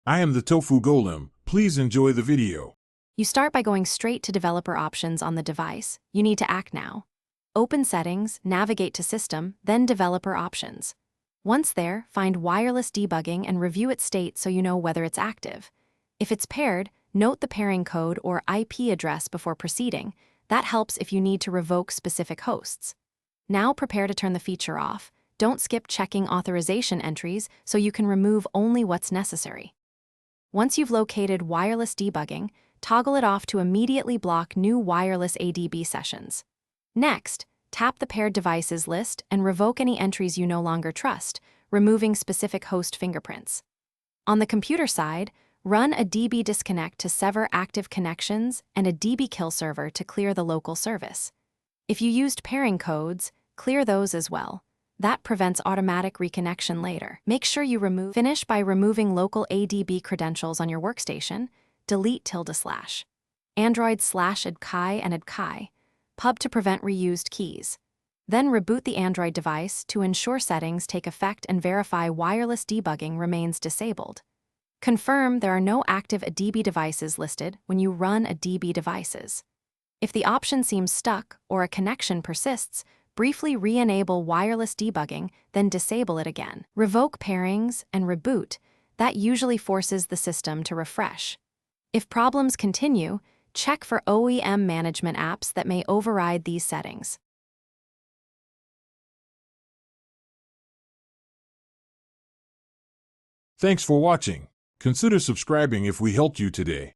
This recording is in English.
I am the Tofu Golem. Please enjoy the video. You start by going straight to Developer Options on the device. You need to act now. Open Settings, navigate to System, then Developer Options. Once there, find Wireless Debugging and review its state so you know whether it's active. If it's paired, note the pairing code or IP address before proceeding. That helps if you need to revoke specific hosts. Now prepare to turn the feature off. Don't skip checking authorization entries so you can remove only what's necessary. Once you've located Wireless Debugging, toggle it off to immediately block new wireless ADB sessions. Next, tap the Paired Devices list and revoke any entries you no longer trust, removing specific host fingerprints. On the computer side, run a DB disconnect to sever active connections and a DB kill server to clear the local service. If you used pairing codes, clear those as well. That prevents automatic reconnection later. Make sure you finish by removing local ADB credentials on your workstation. Delete // Android /adki and adki, pub to prevent reused keys. Then reboot the Android device to ensure settings take effect and verify wireless debugging remains disabled. Confirm there are no active DB devices listed when you run a DB devices. If the option seems stuck or a connection persists, briefly re-enable wireless debugging, then disable it again. Revoke pairings and reboot. That usually forces the system to refresh. If problems continue, check for OEM management apps that may override these settings. Thanks for watching. Consider subscribing if we helped you today.